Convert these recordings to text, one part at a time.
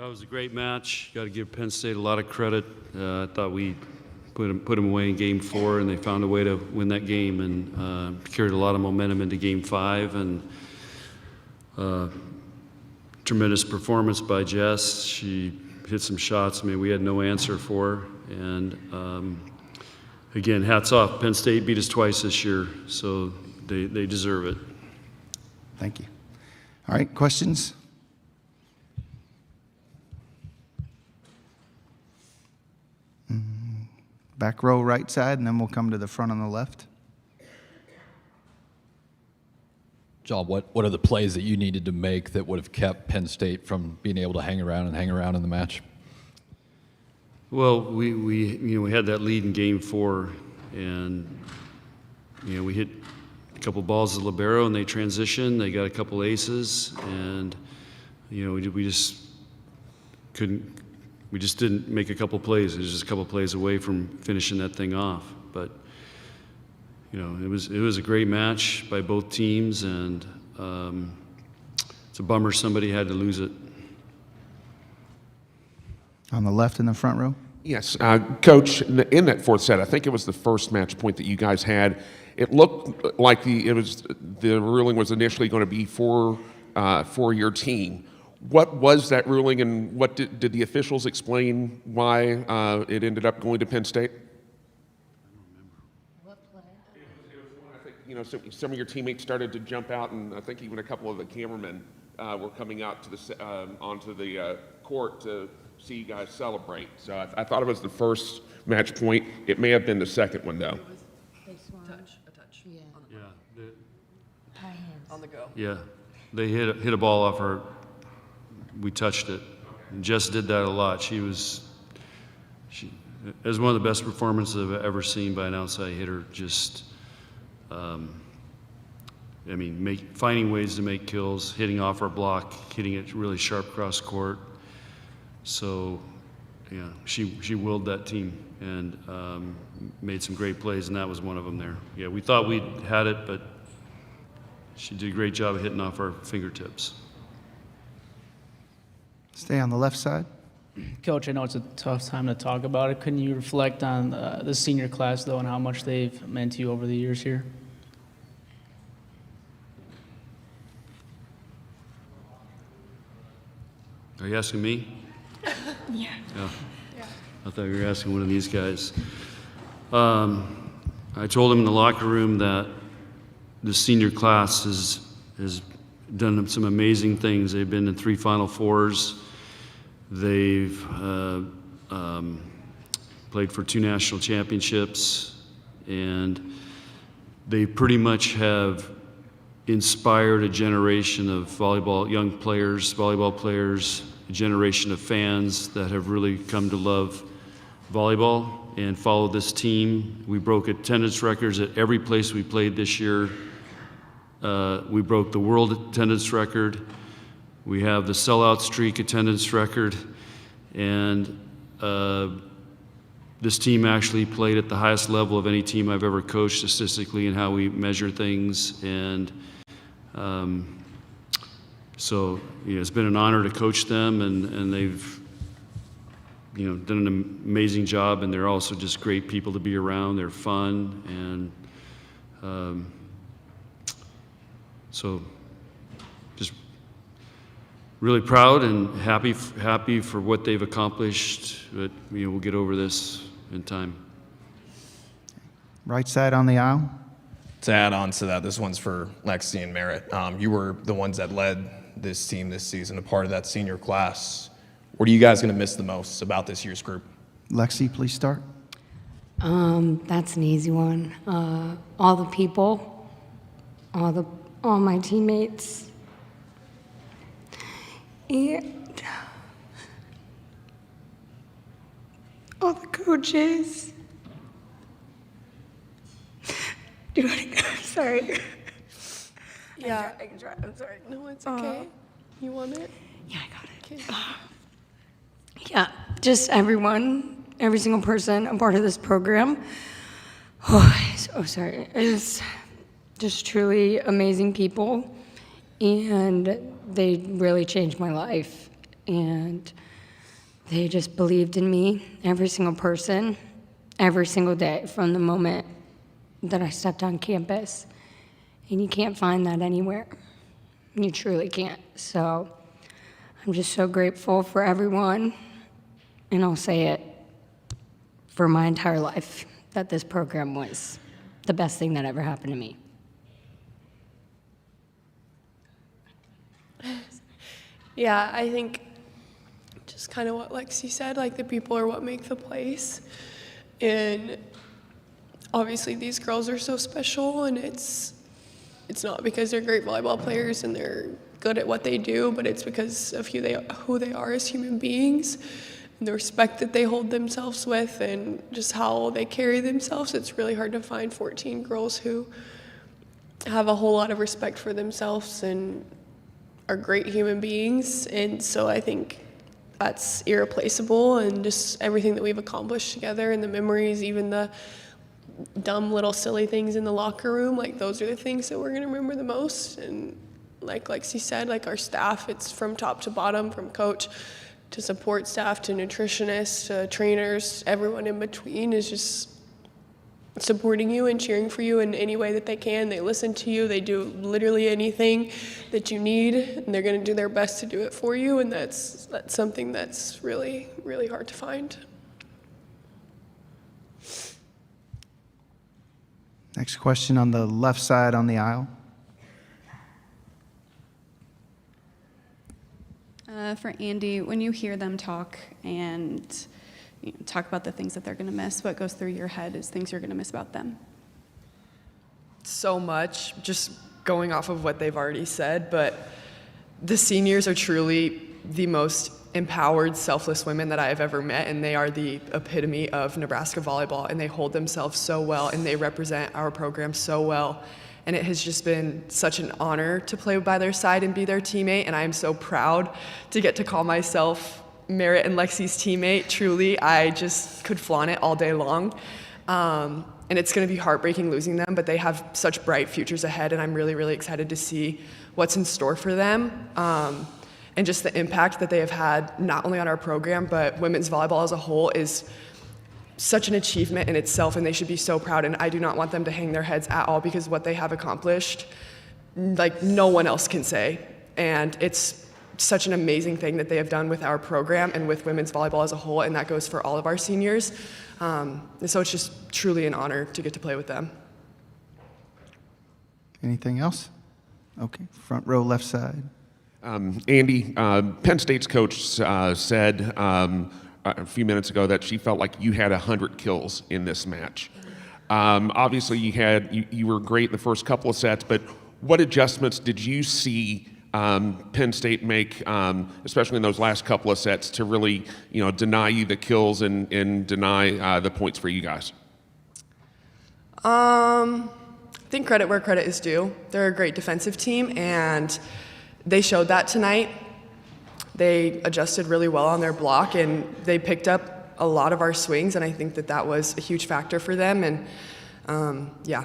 That was a great match. Got to give Penn State a lot of credit. I thought we put them away in Game 4, and they found a way to win that game and carried a lot of momentum into Game 5. And tremendous performance by Jess. She hit some shots. I mean, we had no answer for her. And again, hats off. Penn State beat us twice this year, so they deserve it. Thank you. All right, questions? Back row, right side, and then we'll come to the front on the left. John, what are the plays that you needed to make that would have kept Penn State from being able to hang around in the match? Well, we had that lead in Game 4, and we hit a couple balls to libero, and they transitioned. They got a couple aces, and we just couldn't. We just didn't make a couple plays. It was just a couple plays away from finishing that thing off. But it was a great match by both teams, and it's a bummer somebody had to lose it. On the left in the front row. Yes, Coach, in that fourth set, I think it was the first match point that you guys had. It looked like the ruling was initially going to be for your team. What was that ruling, and what did the officials explain why it ended up going to Penn State? What play? It was one, I think, some of your teammates started to jump out, and I think even a couple of the cameramen were coming out to onto the court to see you guys celebrate. So I thought it was the first match point. It may have been the second one, though. They swung. A touch. Yeah. Yeah, High hands. On the go. yeah, they hit a ball off her. We touched it. And Jess did that a lot. It was one of the best performances I've ever seen by an outside hitter. Just, finding ways to make kills, hitting off our block, hitting it really sharp cross court. So, yeah, she willed that team and made some great plays, and that was one of them there. Yeah, we thought we had it, but she did a great job of hitting off our fingertips. Stay on the left side. Coach, I know it's a tough time to talk about it. Couldn't you reflect on the senior class, though, and how much they've meant to you over the years here? Are you asking me? Yeah. Yeah. I thought you were asking one of these guys. I told him in the locker room that the senior class has done some amazing things. They've been in 3 Final Fours. They've played for 2 national championships, and they pretty much have inspired a generation of young players, volleyball players, a generation of fans that have really come to love volleyball and follow this team. We broke attendance records at every place we played this year. We broke the world attendance record. We have the sellout streak attendance record, and this team actually played at the highest level of any team I've ever coached statistically in how we measure things. And so it's been an honor to coach them, and they've done an amazing job, and they're also just great people to be around. They're fun, and so just really proud and happy for what they've accomplished, but we'll get over this in time. Right side on the aisle. To add on to that, this one's for Lexi and Merritt. You were the ones that led this team this season, a part of that senior class. What are you guys going to miss the most about this year's group? Lexi, please start. That's an easy one. All the people, all my teammates, and all the coaches. Do you want to go? Sorry. Yeah, I can try. I'm sorry. No, it's okay. You want it? Yeah, I got it. Okay. Yeah, just everyone, every single person a part of this program. Oh, so sorry. It's just truly amazing people, and they really changed my life. And They just believed in me, every single person, every single day from the moment that I stepped on campus. And you can't find that anywhere. You truly can't. So I'm just so grateful for everyone, and I'll say it for my entire life, that this program was the best thing that ever happened to me. Yeah, I think just kind of what Lexi said, like the people are what make the place. And obviously these girls are so special, and it's not because they're great volleyball players and they're good at what they do, but it's because of who they are as human beings and the respect that they hold themselves with and just how they carry themselves. It's really hard to find 14 girls who have a whole lot of respect for themselves and are great human beings. And so I think that's irreplaceable, and just everything that we've accomplished together and the memories, even the dumb little silly things in the locker room, like those are the things that we're going to remember the most. And like Lexi said, like our staff, it's from top to bottom, from coach to support staff to nutritionists to trainers, everyone in between is just supporting you and cheering for you in any way that they can. They listen to you, they do literally anything that you need, and they're going to do their best to do it for you, and that's something that's really, really hard to find. Next question on the left side on the aisle. For Andy, when you hear them talk and talk about the things that they're going to miss, what goes through your head is things you're going to miss about them? So much, just going off of what they've already said, but the seniors are truly the most empowered, selfless women that I have ever met, and they are the epitome of Nebraska volleyball, and they hold themselves so well, and they represent our program so well. And it has just been such an honor to play by their side and be their teammate, and I am so proud to get to call myself Merritt and Lexi's teammate. Truly, I just could flaunt it all day long. And it's going to be heartbreaking losing them, but they have such bright futures ahead, and I'm really, really excited to see what's in store for them. And just the impact that they have had, not only on our program, but women's volleyball as a whole is such an achievement in itself, and they should be so proud. And I do not want them to hang their heads at all, because what they have accomplished, like no one else can say. And it's such an amazing thing that they have done with our program and with women's volleyball as a whole, and that goes for all of our seniors. And so it's just truly an honor to get to play with them. Anything else? Okay, front row left side. Andy, Penn State's coach said a few minutes ago that she felt like you had 100 kills in this match. Obviously, you were great in the first couple of sets, but what adjustments did you see Penn State make, especially in those last couple of sets, to really deny you the kills and deny the points for you guys? I think credit where credit is due. They're a great defensive team, and they showed that tonight. They adjusted really well on their block, and they picked up a lot of our swings, and I think that was a huge factor for them. And yeah.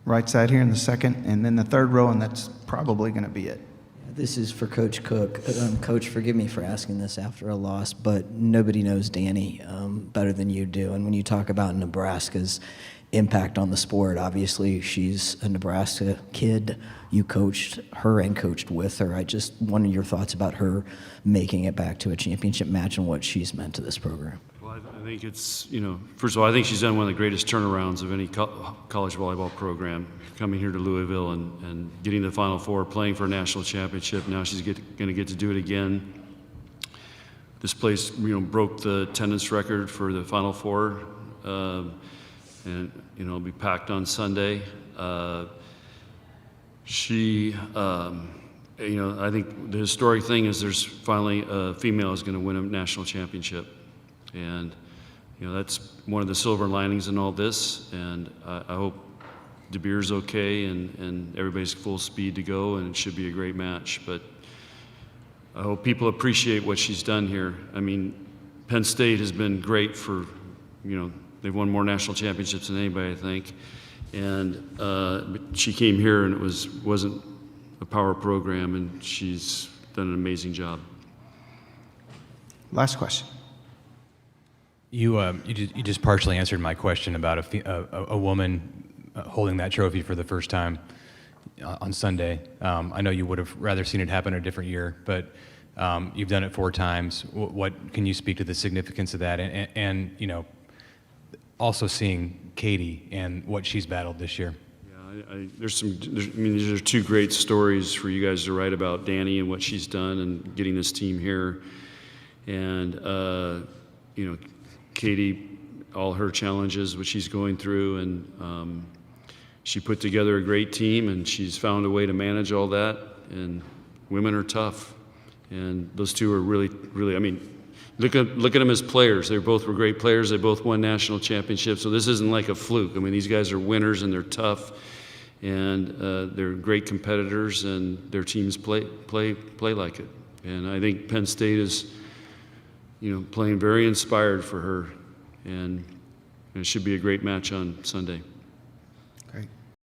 Right side here in the second, and then the third row, and that's probably going to be it. This is for Coach Cook. Coach, forgive me for asking this after a loss, but nobody knows Danny better than you do. And when you talk about Nebraska's impact on the sport, obviously she's a Nebraska kid. You coached her and coached with her. I just wanted your thoughts about her making it back to a championship match and what she's meant to this program. Well, I think it's, first of all, I think she's done one of the greatest turnarounds of any college volleyball program, coming here to Louisville and getting to the Final Four, playing for a national championship. Now she's going to get to do it again. This place, broke the attendance record for the Final Four, and it'll be packed on Sunday. I think the historic thing is there's finally a female who's going to win a national championship, and that's one of the silver linings in all this. And I hope De Beer's okay and everybody's full speed to go, and it should be a great match. But I hope people appreciate what she's done here. I mean, Penn State has been great for, they've won more national championships than anybody, I think. And but she came here and it wasn't a power program, and she's done an amazing job. Last question. You just partially answered my question about a woman holding that trophy for the first time on Sunday. I know you would have rather seen it happen a different year, but you've done it 4 times. What can you speak to the significance of that, and you know, also seeing Katie and what she's battled this year? I mean, these are 2 great stories for you guys to write about, Danny and what she's done and getting this team here, and you know, Katie, all her challenges, what she's going through, and she put together a great team, and she's found a way to manage all that. And women are tough, and those 2 are really, really. I mean, look at them as players. They both were great players. They both won national championships. So this isn't like a fluke. I mean, these guys are winners, and they're tough, and they're great competitors, and their teams play like it. And I think Penn State is, you know, playing very inspired for her, and it should be a great match on Sunday.